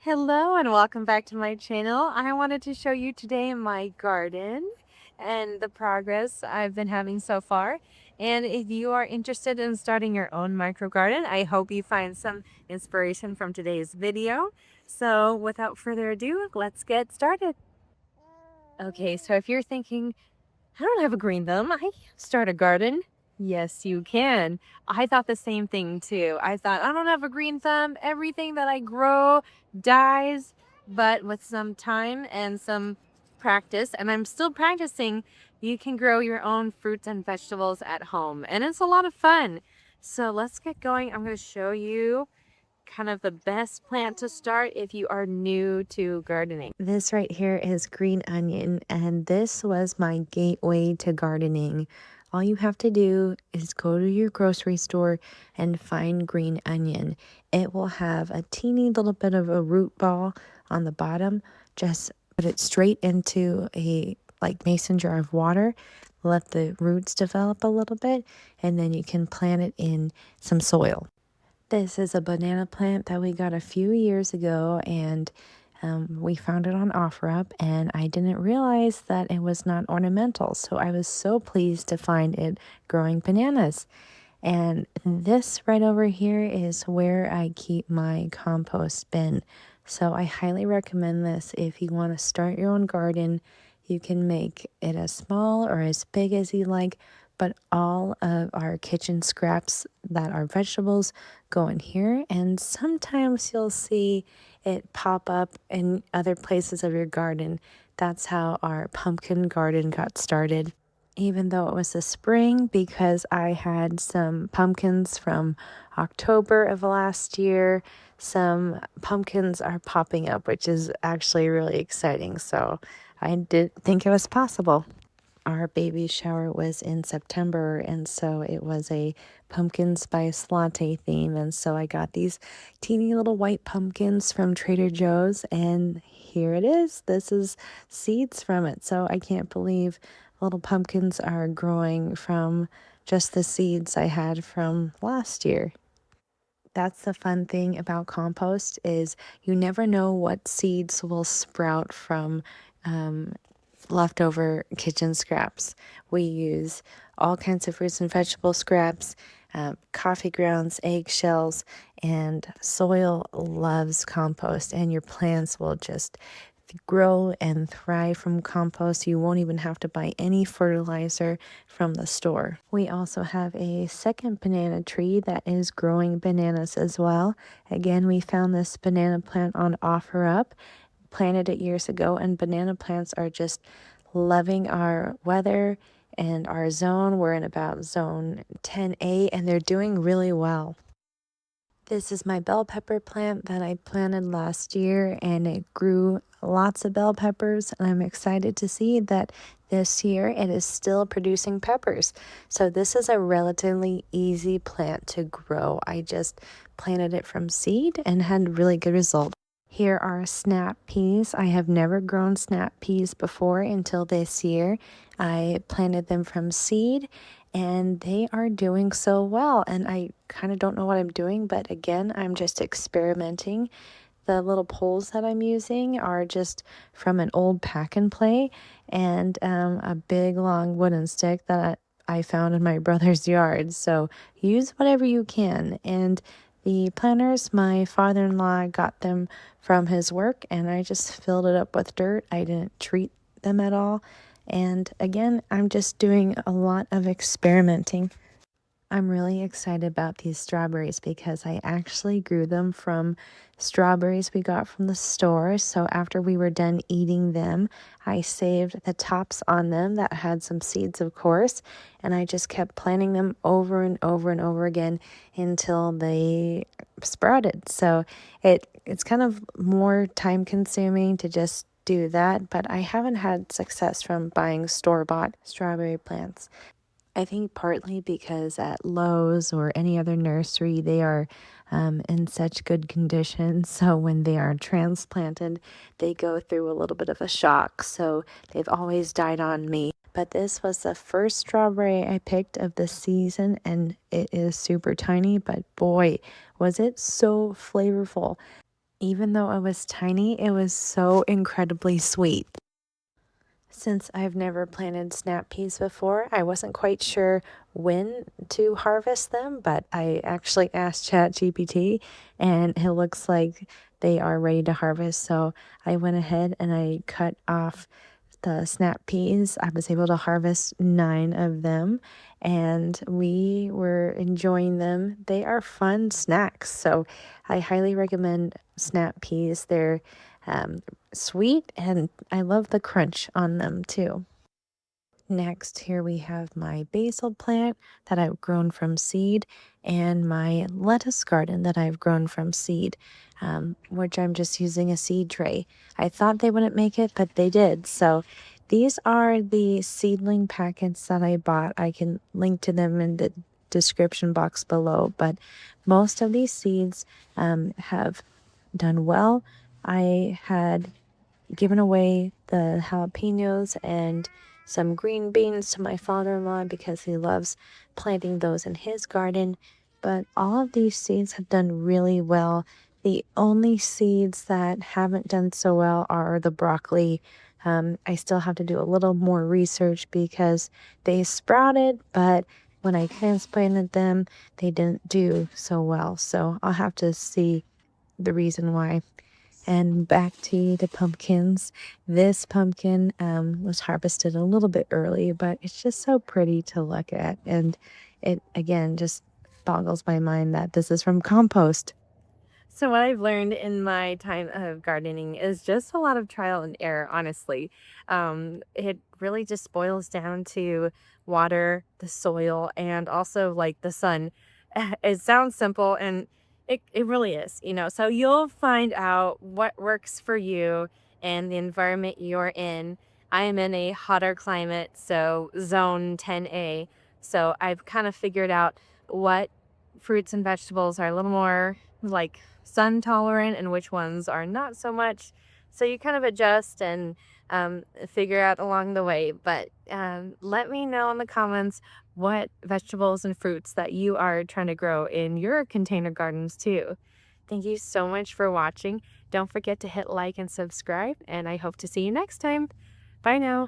Hello and welcome back to my channel. I wanted to show you today my garden and the progress I've been having so far. And if you are interested in starting your own micro garden, I hope you find some inspiration from today's video. So without further ado, let's get started. Okay, so if you're thinking, I don't have a green thumb. I can't start a garden. Yes, you can. I thought the same thing too. I thought, I don't have a green thumb. Everything that I grow dies. But with some time and some practice, and I'm still practicing, you can grow your own fruits and vegetables at home. And it's a lot of fun. So let's get going. I'm going to show you kind of the best plant to start if you are new to gardening. This right here is green onion, and this was my gateway to gardening. All you have to do is go to your grocery store and find green onion. It will have a teeny little bit of a root ball on the bottom. Just put it straight into a mason jar of water. Let the roots develop a little bit, and then you can plant it in some soil. This is a banana plant that we got a few years ago, and we found it on OfferUp, and I didn't realize that it was not ornamental. So I was so pleased to find it growing bananas. And this right over here is where I keep my compost bin. So I highly recommend this if you want to start your own garden. You can make it as small or as big as you like, but all of our kitchen scraps that are vegetables go in here. And sometimes you'll see it pop up in other places of your garden. That's how our pumpkin garden got started. Even though it was the spring, because I had some pumpkins from October of last year, some pumpkins are popping up, which is actually really exciting. So I did think it was possible. Our baby shower was in September, and so it was a pumpkin spice latte theme. And so I got these teeny little white pumpkins from Trader Joe's, and here it is. This is seeds from it. So I can't believe little pumpkins are growing from just the seeds I had from last year. That's the fun thing about compost is you never know what seeds will sprout from leftover kitchen scraps. We use all kinds of fruits and vegetable scraps, coffee grounds, eggshells, and soil loves compost, and your plants will just grow and thrive from compost. You won't even have to buy any fertilizer from the store. We also have a second banana tree that is growing bananas as well. Again, we found this banana plant on OfferUp, planted it years ago, and banana plants are just loving our weather and our zone. We're in about zone 10A, and they're doing really well. This is my bell pepper plant that I planted last year, and it grew lots of bell peppers, and I'm excited to see that this year it is still producing peppers. So this is a relatively easy plant to grow. I just planted it from seed and had really good results. Here are snap peas. I have never grown snap peas before until this year. I planted them from seed, and they are doing so well. And I kind of don't know what I'm doing, but again, I'm just experimenting. The little poles that I'm using are just from an old pack and play, and a big long wooden stick that I found in my brother's yard. So use whatever you can. And the planters, my father-in-law got them from his work, and I just filled it up with dirt. I didn't treat them at all. And again, I'm just doing a lot of experimenting. I'm really excited about these strawberries because I actually grew them from strawberries we got from the store. So after we were done eating them, I saved the tops on them that had some seeds, of course, and I just kept planting them over and over and over again until they sprouted. So it's kind of more time consuming to just do that, but I haven't had success from buying store-bought strawberry plants. I think partly because at Lowe's or any other nursery, they are in such good condition. So when they are transplanted, they go through a little bit of a shock. So they've always died on me. But this was the first strawberry I picked of the season, and it is super tiny, but boy, was it so flavorful. Even though it was tiny, it was so incredibly sweet. Since I've never planted snap peas before, I wasn't quite sure when to harvest them, but I actually asked ChatGPT and it looks like they are ready to harvest. So I went ahead and I cut off the snap peas. I was able to harvest 9 of them and we were enjoying them. They are fun snacks, so I highly recommend snap peas. They're um, sweet and I love the crunch on them too. Next, here we have my basil plant that I've grown from seed and my lettuce garden that I've grown from seed, which I'm just using a seed tray. I thought they wouldn't make it, but they did. So these are the seedling packets that I bought. I can link to them in the description box below, but most of these seeds have done well. I had given away the jalapenos and some green beans to my father-in-law because he loves planting those in his garden. But all of these seeds have done really well. The only seeds that haven't done so well are the broccoli. I still have to do a little more research because they sprouted, but when I transplanted them, they didn't do so well. So I'll have to see the reason why. And back to the pumpkins. This pumpkin was harvested a little bit early, but it's just so pretty to look at. And it, again, just boggles my mind that this is from compost. So what I've learned in my time of gardening is just a lot of trial and error, honestly. It really just boils down to water, the soil, and also like the sun. It sounds simple and it really is, you know. So you'll find out what works for you and the environment you're in. I am in a hotter climate, so zone 10A. So I've kind of figured out what fruits and vegetables are a little more like sun tolerant and which ones are not so much. So you kind of adjust and figure out along the way. But let me know in the comments what vegetables and fruits that you are trying to grow in your container gardens too. Thank you so much for watching. Don't forget to hit like and subscribe, and I hope to see you next time. Bye now.